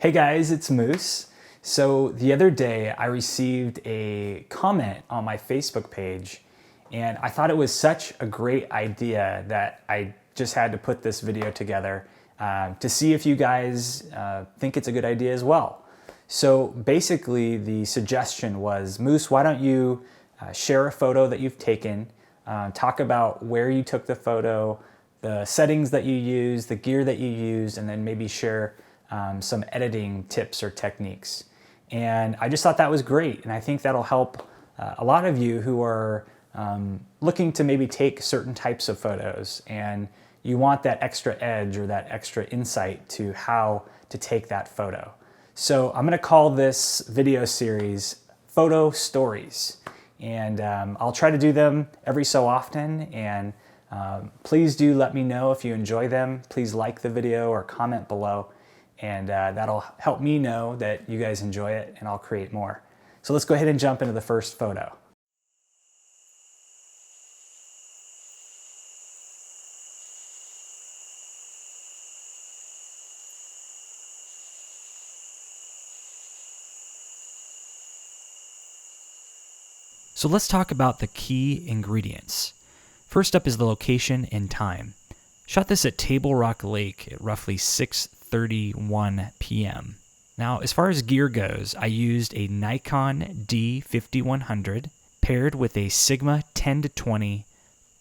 Hey guys, it's Moose. So the other day I received a comment on my Facebook page and I thought it was such a great idea that I just had to put this video together to see if you guys think it's a good idea as well. So basically the suggestion was, Moose, why don't you share a photo that you've taken, talk about where you took the photo, the settings that you use, the gear that you use, and then maybe share some editing tips or techniques. And I just thought that was great. And I think that'll help a lot of you who are looking to maybe take certain types of photos and you want that extra edge or that extra insight to how to take that photo. So I'm gonna call this video series Photo Stories. And I'll try to do them every so often. And please do let me know if you enjoy them. Please like the video or comment below. And that'll help me know that you guys enjoy it and I'll create more. So let's go ahead and jump into the first photo. So let's talk about the key ingredients. First up is the location and time. Shot this at Table Rock Lake at roughly 6:31 p.m. Now, as far as gear goes, I used a Nikon D5100 paired with a Sigma 10-20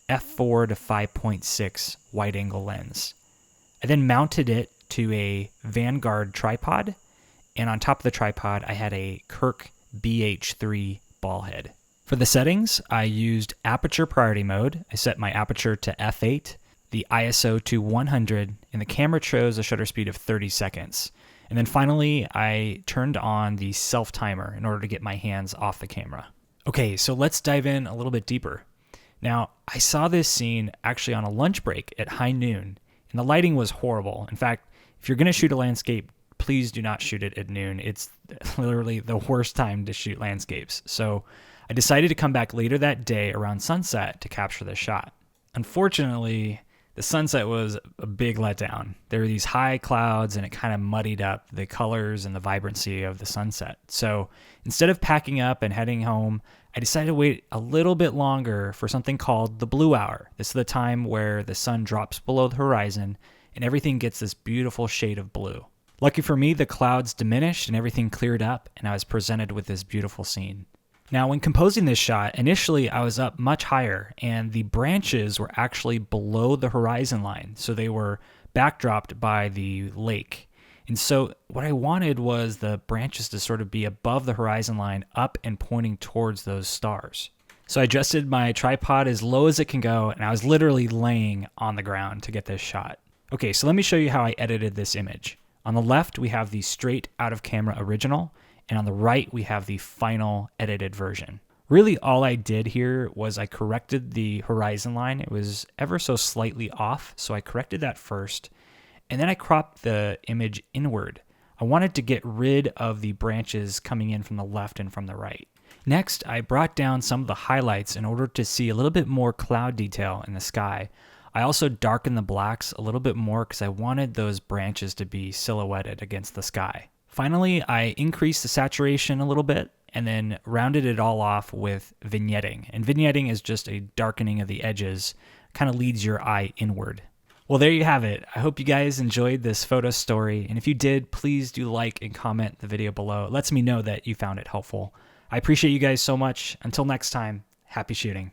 f4 to 5.6 wide-angle lens. I then mounted it to a Vanguard tripod, and on top of the tripod, I had a Kirk BH3 ball head. For the settings, I used Aperture priority mode. I set my aperture to f8, the ISO to 100, and the camera chose a shutter speed of 30 seconds. And then finally, I turned on the self-timer in order to get my hands off the camera. Okay, so let's dive in a little bit deeper. Now, I saw this scene actually on a lunch break at high noon, and the lighting was horrible. In fact, if you're gonna shoot a landscape, please do not shoot it at noon. It's literally the worst time to shoot landscapes. So I decided to come back later that day around sunset to capture the shot. Unfortunately, the sunset was a big letdown. There were these high clouds and it kind of muddied up the colors and the vibrancy of the sunset. So instead of packing up and heading home, I decided to wait a little bit longer for something called the blue hour. This is the time where the sun drops below the horizon and everything gets this beautiful shade of blue. Lucky for me, the clouds diminished and everything cleared up and I was presented with this beautiful scene. Now, when composing this shot, initially I was up much higher and the branches were actually below the horizon line. So they were backdropped by the lake. And so what I wanted was the branches to sort of be above the horizon line, up and pointing towards those stars. So I adjusted my tripod as low as it can go and I was literally laying on the ground to get this shot. Okay, so let me show you how I edited this image. On the left, we have the straight out of camera original. And on the right, we have the final edited version. Really, all I did here was I corrected the horizon line. It was ever so slightly off, so I corrected that first. And then I cropped the image inward. I wanted to get rid of the branches coming in from the left and from the right. Next, I brought down some of the highlights in order to see a little bit more cloud detail in the sky. I also darkened the blacks a little bit more because I wanted those branches to be silhouetted against the sky. Finally, I increased the saturation a little bit and then rounded it all off with vignetting. And vignetting is just a darkening of the edges, kind of leads your eye inward. Well, there you have it. I hope you guys enjoyed this photo story. And if you did, please do like and comment the video below. It lets me know that you found it helpful. I appreciate you guys so much. Until next time, happy shooting.